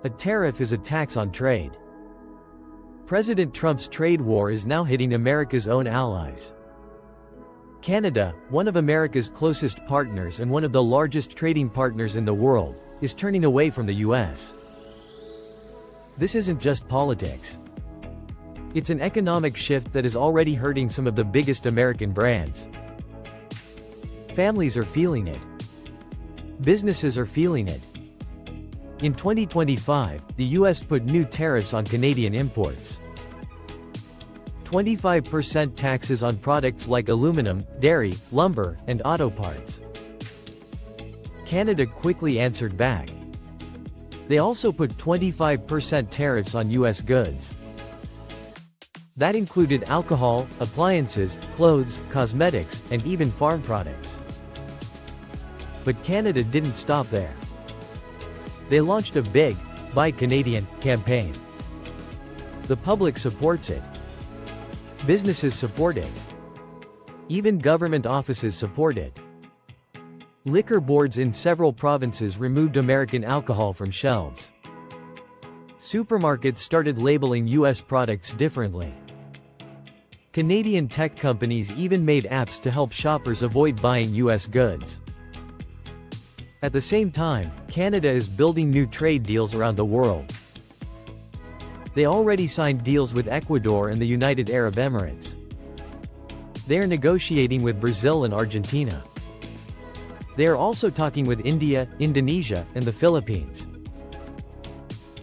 A tariff is a tax on trade. President Trump's trade war is now hitting America's own allies. Canada, one of America's closest partners and one of the largest trading partners in the world, is turning away from the US. This isn't just politics. It's an economic shift that is already hurting some of the biggest American brands. Families are feeling it. Businesses are feeling it. In 2025, the US put new tariffs on Canadian imports. 25% taxes on products like aluminum, dairy, lumber, and auto parts. Canada quickly answered back. They also put 25% tariffs on US goods. That included alcohol, appliances, clothes, cosmetics, and even farm products. But Canada didn't stop there. They launched a big, Buy Canadian, campaign. The public supports it. Businesses support it. Even government offices support it. Liquor boards in several provinces removed American alcohol from shelves. Supermarkets started labeling US products differently. Canadian tech companies even made apps to help shoppers avoid buying US goods. At the same time, Canada is building new trade deals around the world. They already signed deals with Ecuador and the United Arab Emirates. They are negotiating with Brazil and Argentina. They are also talking with India, Indonesia, and the Philippines.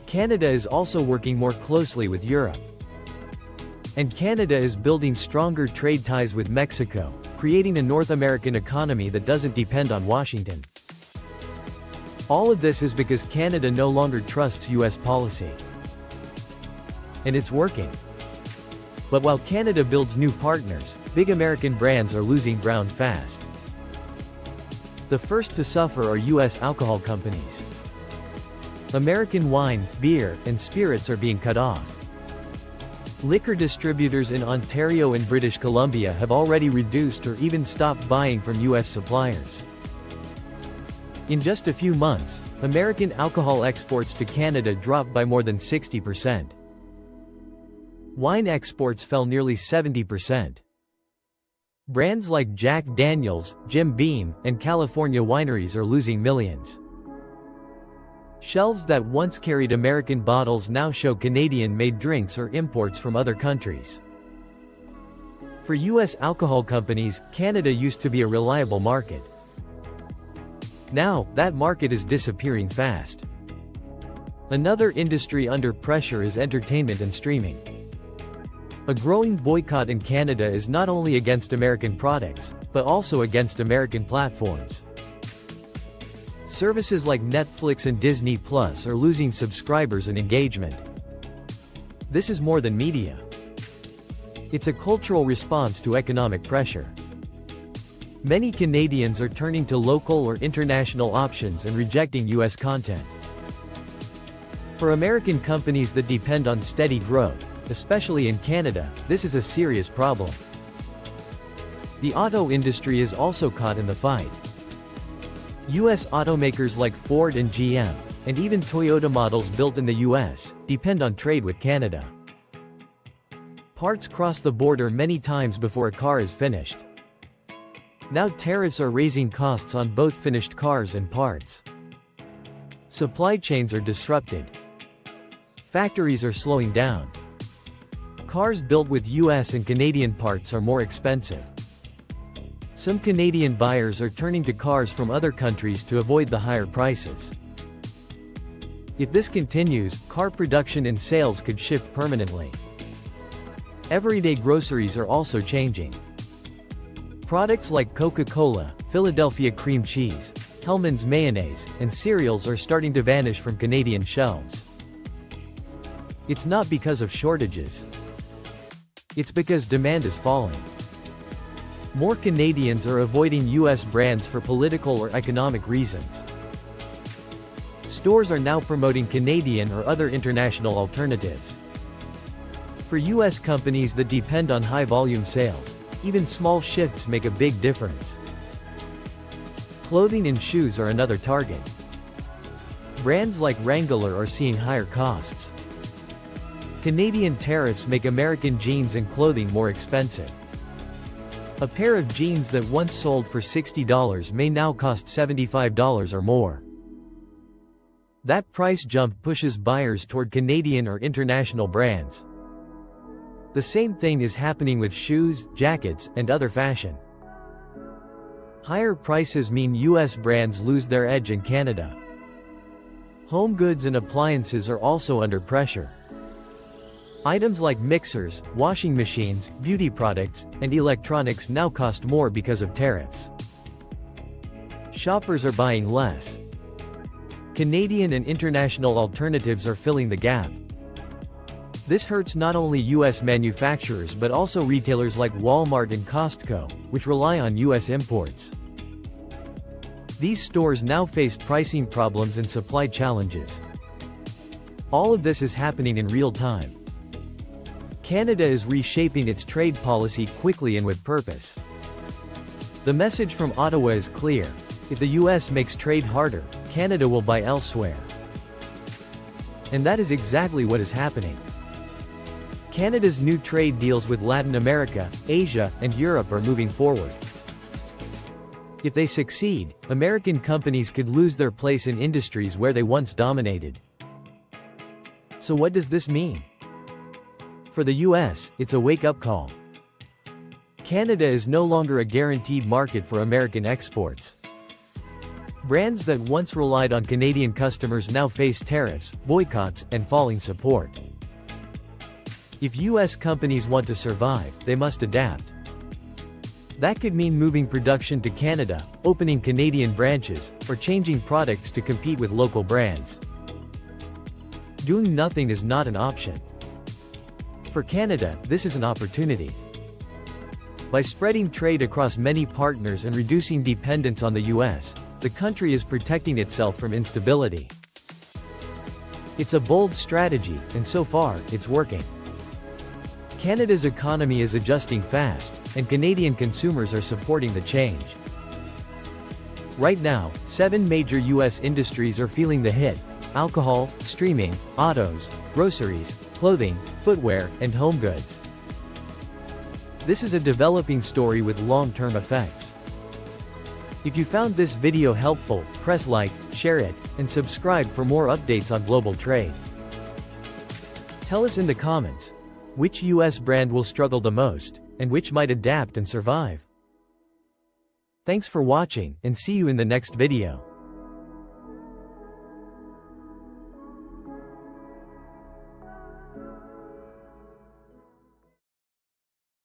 Canada is also working more closely with Europe. And Canada is building stronger trade ties with Mexico, creating a North American economy that doesn't depend on Washington. All of this is because Canada no longer trusts US policy. And it's working. But while Canada builds new partners, big American brands are losing ground fast. The first to suffer are US alcohol companies. American wine, beer, and spirits are being cut off. Liquor distributors in Ontario and British Columbia have already reduced or even stopped buying from US suppliers. In just a few months, American alcohol exports to Canada dropped by more than 60%. Wine exports fell nearly 70%. Brands like Jack Daniel's, Jim Beam, and California wineries are losing millions. Shelves that once carried American bottles now show Canadian-made drinks or imports from other countries. For US alcohol companies, Canada used to be a reliable market. Now, that market is disappearing fast. Another industry under pressure is entertainment and streaming. A growing boycott in Canada is not only against American products, but also against American platforms. Services like Netflix and Disney Plus are losing subscribers and engagement. This is more than media. It's a cultural response to economic pressure. Many Canadians are turning to local or international options and rejecting US content. For American companies that depend on steady growth, especially in Canada, this is a serious problem. The auto industry is also caught in the fight. US automakers like Ford and GM, and even Toyota models built in the US, depend on trade with Canada. Parts cross the border many times before a car is finished. Now tariffs are raising costs on both finished cars and parts. Supply chains are disrupted. Factories are slowing down. Cars built with US and Canadian parts are more expensive. Some Canadian buyers are turning to cars from other countries to avoid the higher prices. If this continues, car production and sales could shift permanently. Everyday groceries are also changing. Products like Coca-Cola, Philadelphia cream cheese, Hellmann's mayonnaise, and cereals are starting to vanish from Canadian shelves. It's not because of shortages. It's because demand is falling. More Canadians are avoiding US brands for political or economic reasons. Stores are now promoting Canadian or other international alternatives. For US companies that depend on high-volume sales, even small shifts make a big difference. Clothing and shoes are another target. Brands like Wrangler are seeing higher costs. Canadian tariffs make American jeans and clothing more expensive. A pair of jeans that once sold for $60 may now cost $75 or more. That price jump pushes buyers toward Canadian or international brands. The same thing is happening with shoes, jackets, and other fashion. Higher prices mean US brands lose their edge in Canada. Home goods and appliances are also under pressure. Items like mixers, washing machines, beauty products, and electronics now cost more because of tariffs. Shoppers are buying less. Canadian and international alternatives are filling the gap. This hurts not only US manufacturers but also retailers like Walmart and Costco, which rely on US imports. These stores now face pricing problems and supply challenges. All of this is happening in real time. Canada is reshaping its trade policy quickly and with purpose. The message from Ottawa is clear: if the US makes trade harder, Canada will buy elsewhere. And that is exactly what is happening. Canada's new trade deals with Latin America, Asia, and Europe are moving forward. If they succeed, American companies could lose their place in industries where they once dominated. So what does this mean? For the US, it's a wake-up call. Canada is no longer a guaranteed market for American exports. Brands that once relied on Canadian customers now face tariffs, boycotts, and falling support. If US companies want to survive, they must adapt. That could mean moving production to Canada, opening Canadian branches, or changing products to compete with local brands. Doing nothing is not an option. For Canada, this is an opportunity. By spreading trade across many partners and reducing dependence on the US, the country is protecting itself from instability. It's a bold strategy, and so far, it's working. Canada's economy is adjusting fast, and Canadian consumers are supporting the change. Right now, 7 major US industries are feeling the hit: alcohol, streaming, autos, groceries, clothing, footwear, and home goods. This is a developing story with long-term effects. If you found this video helpful, press like, share it, and subscribe for more updates on global trade. Tell us in the comments, which US brand will struggle the most, and which might adapt and survive. Thanks for watching, and see you in the next video.